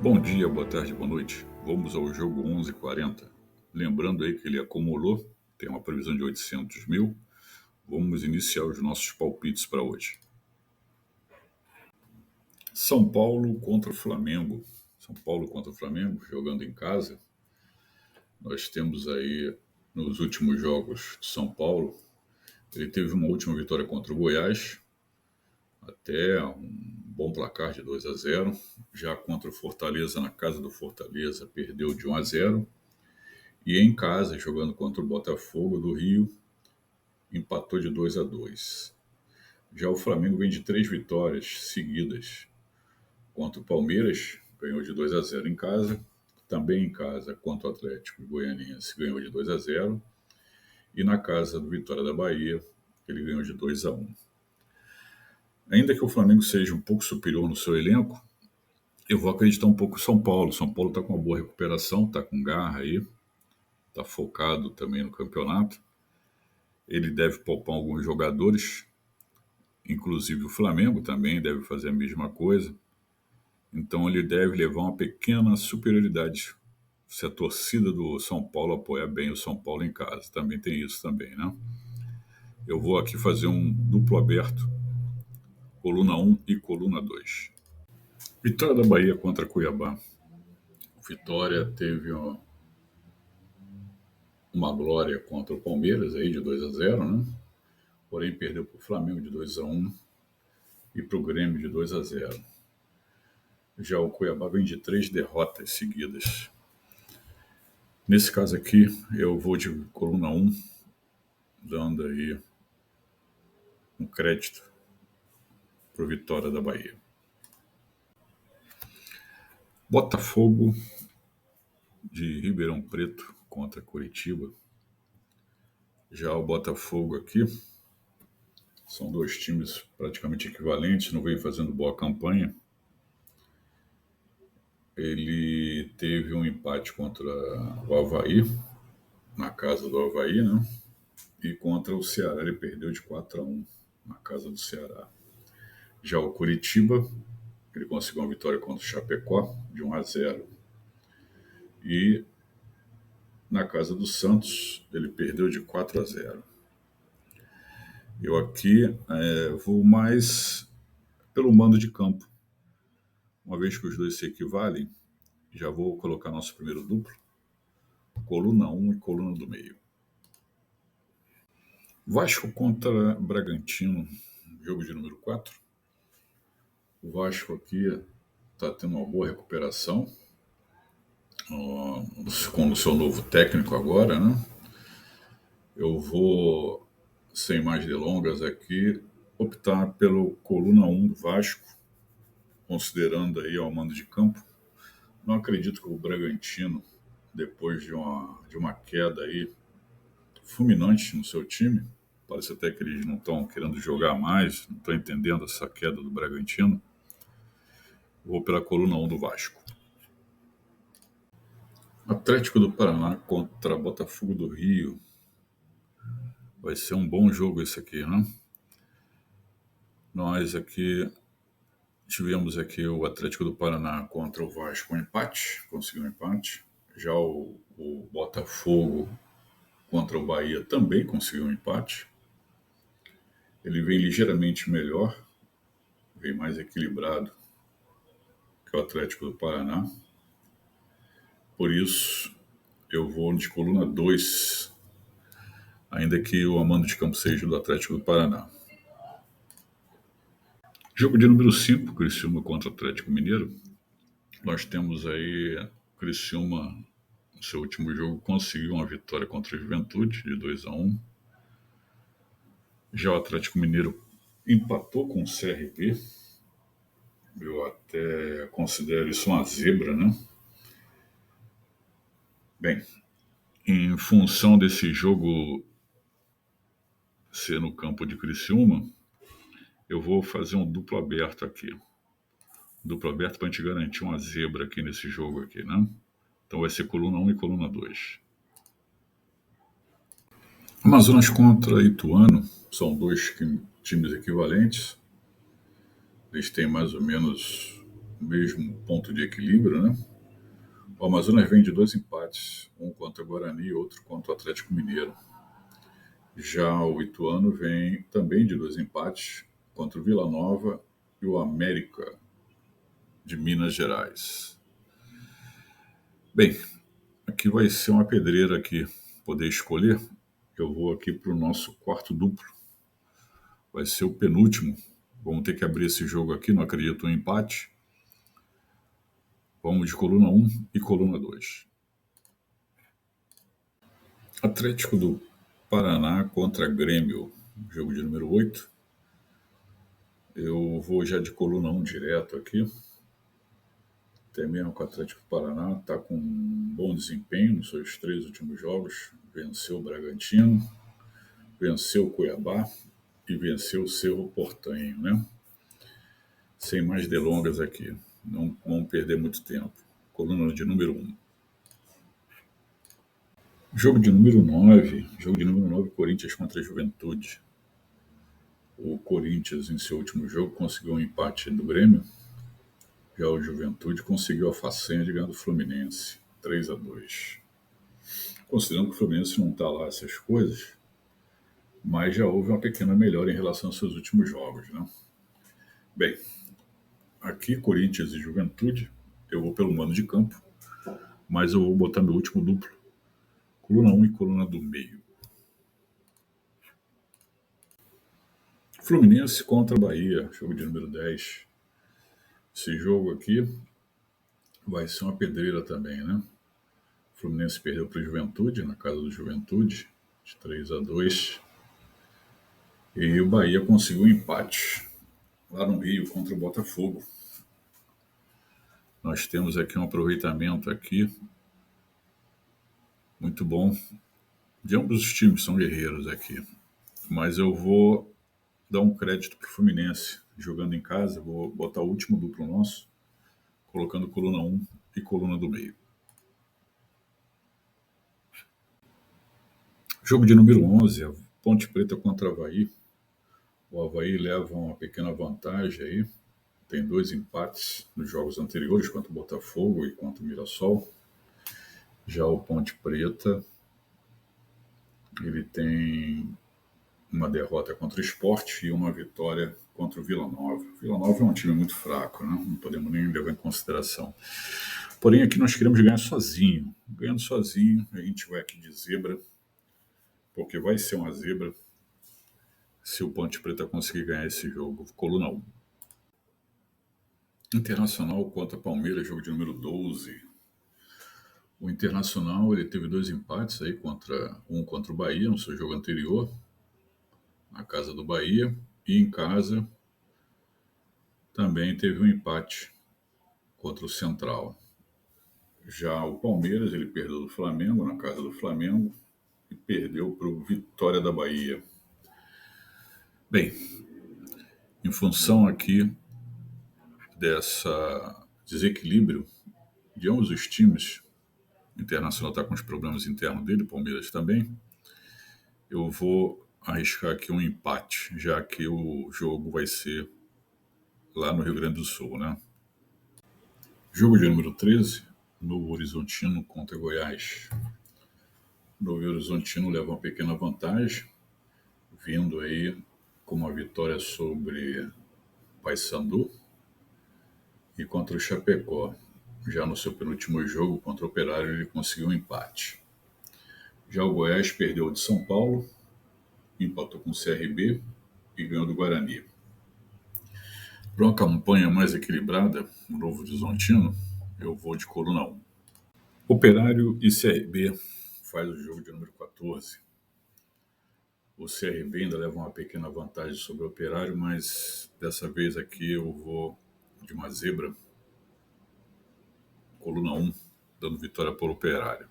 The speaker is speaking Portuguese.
Bom dia, boa tarde, boa noite. Vamos ao jogo 11:40. Lembrando aí que ele acumulou, tem uma previsão de 800 mil. Vamos iniciar os nossos palpites para hoje. São Paulo contra o Flamengo. São Paulo contra o Flamengo, jogando em casa. Nós temos aí, nos últimos jogos de São Paulo, ele teve uma última vitória contra o Goiás, até um bom placar de 2-0. Já contra o Fortaleza, na casa do Fortaleza, perdeu de 1-0. E em casa, jogando contra o Botafogo do Rio, empatou de 2-2. Já o Flamengo vem de 3 vitórias seguidas. Contra o Palmeiras, ganhou de 2-0 em casa. Também em casa, contra o Atlético Goianiense, ganhou de 2-0. E na casa do Vitória da Bahia, ele ganhou de 2-1. Ainda que o Flamengo seja um pouco superior no seu elenco, eu vou acreditar um pouco em São Paulo. São Paulo está com uma boa recuperação, está com garra aí, está focado também no campeonato. Ele deve poupar alguns jogadores, inclusive o Flamengo também deve fazer a mesma coisa. Então ele deve levar uma pequena superioridade se a torcida do São Paulo apoiar bem o São Paulo em casa. Também tem isso também, né? Eu vou aqui fazer um duplo aberto, coluna 1 e coluna 2. Vitória da Bahia contra Cuiabá. Vitória teve uma glória contra o Palmeiras aí de 2-0, né? Porém perdeu para o Flamengo de 2-1 e para o Grêmio de 2-0. Já o Cuiabá vem de 3 derrotas seguidas. Nesse caso aqui, eu vou de coluna 1, dando aí um crédito para o Vitória da Bahia. Botafogo de Ribeirão Preto contra Curitiba. Já o Botafogo aqui, são 2 times praticamente equivalentes, não vem fazendo boa campanha. Ele teve um empate contra o Avaí, na casa do Avaí, né? E contra o Ceará ele perdeu de 4-1 na casa do Ceará. Já o Curitiba, ele conseguiu uma vitória contra o Chapecó de 1-0. E na casa do Santos ele perdeu de 4-0. Eu aqui vou mais pelo mando de campo. Uma vez que os dois se equivalem, já vou colocar nosso primeiro duplo, coluna 1 e coluna do meio. Vasco contra Bragantino, jogo de número 4. O Vasco aqui está tendo uma boa recuperação com o seu novo técnico agora, né? Eu vou, sem mais delongas aqui, optar pelo coluna 1 do Vasco, considerando aí ao mando de campo. Não acredito que o Bragantino, depois de uma queda aí fulminante no seu time, parece até que eles não estão querendo jogar mais, não estão entendendo essa queda do Bragantino. Vou pela coluna 1 do Vasco. Atlético do Paraná contra Botafogo do Rio. Vai ser um bom jogo esse aqui, né? Nós aqui tivemos aqui o Atlético do Paraná contra o Vasco, um empate, conseguiu um empate. Já o Botafogo contra o Bahia também conseguiu um empate. Ele vem ligeiramente melhor, vem mais equilibrado que o Atlético do Paraná. Por isso, eu vou de coluna 2, ainda que o mando de campo seja do Atlético do Paraná. Jogo de número 5, Criciúma contra o Atlético Mineiro. Nós temos aí Criciúma, no seu último jogo, conseguiu uma vitória contra a Juventude de 2-1. Já o Atlético Mineiro empatou com o CRB. Eu até considero isso uma zebra, né? Bem, em função desse jogo ser no campo de Criciúma, eu vou fazer um duplo aberto aqui. Duplo aberto para a gente garantir uma zebra aqui nesse jogo aqui, né? Então vai ser coluna 1 e coluna 2. Amazonas contra Ituano, são 2 times equivalentes. Eles têm mais ou menos mesmo ponto de equilíbrio, né? O Amazonas vem de 2 empates, um contra o Guarani e outro contra o Atlético Mineiro. Já o Ituano vem também de 2 empates contra o Vila Nova e o América de Minas Gerais. Bem, aqui vai ser uma pedreira aqui poder escolher. Eu vou aqui para o nosso quarto duplo. Vai ser o penúltimo. Vamos ter que abrir esse jogo aqui, não acredito em empate. Vamos de coluna 1 e coluna 2. Atlético do Paraná contra Grêmio, jogo de número 8. Eu vou já de coluna 1 direto aqui. Até mesmo com o Atlético do Paraná, está com um bom desempenho nos seus 3 últimos jogos. Venceu o Bragantino, venceu o Cuiabá e venceu o Cerro Porteño, né? Sem mais delongas aqui, não vamos perder muito tempo. Coluna de número 1. Jogo de número 9, Corinthians contra a Juventude. O Corinthians, em seu último jogo, conseguiu um empate do Grêmio. Já o Juventude conseguiu a façanha de ganhar do Fluminense, 3-2. Considerando que o Fluminense não está lá essas coisas, mas já houve uma pequena melhora em relação aos seus últimos jogos, né? Bem, aqui Corinthians e Juventude, eu vou pelo mando de campo, mas eu vou botar meu último duplo, coluna 1 e coluna do meio. Fluminense contra Bahia, jogo de número 10. Esse jogo aqui vai ser uma pedreira também, né? O Fluminense perdeu para o Juventude, na casa do Juventude, de 3-2. E o Bahia conseguiu um empate lá no Rio contra o Botafogo. Nós temos aqui um aproveitamento aqui muito bom. De ambos os times são guerreiros aqui. Mas eu vou dar um crédito para o Fluminense. Jogando em casa, vou botar o último duplo nosso, colocando coluna 1 e coluna do meio. Jogo de número 11, a Ponte Preta contra o Avaí. O Avaí leva uma pequena vantagem aí. Tem 2 empates nos jogos anteriores, contra o Botafogo e contra o Mirassol. Já o Ponte Preta, ele tem uma derrota contra o Sport e uma vitória contra o Vila Nova. O Vila Nova é um time muito fraco, né? Não podemos nem levar em consideração. Porém, aqui nós queremos ganhar sozinho. Ganhando sozinho, a gente vai aqui de zebra, porque vai ser uma zebra se o Ponte Preta conseguir ganhar esse jogo. Coluna 1. Internacional contra Palmeiras, jogo de número 12. O Internacional ele teve 2 empates aí contra o Bahia no seu jogo anterior, na casa do Bahia, e em casa também teve um empate contra o Central. Já o Palmeiras ele perdeu do Flamengo, na casa do Flamengo, e perdeu para o Vitória da Bahia. Bem, em função aqui dessa desequilíbrio de ambos os times, o Internacional está com os problemas internos dele, o Palmeiras também, eu vou arriscar aqui um empate, já que o jogo vai ser lá no Rio Grande do Sul, né? Jogo de número 13, Novo Horizontino contra Goiás. Novo Horizontino leva uma pequena vantagem, vindo aí com uma vitória sobre Paysandu e contra o Chapecó. Já no seu penúltimo jogo contra o Operário ele conseguiu um empate. Já o Goiás perdeu de São Paulo, empatou com o CRB e ganhou do Guarani. Para uma campanha mais equilibrada, no Novo Horizontino, eu vou de coluna 1. Operário e CRB faz o jogo de número 14. O CRB ainda leva uma pequena vantagem sobre o Operário, mas dessa vez aqui eu vou de uma zebra, coluna 1, dando vitória para o Operário.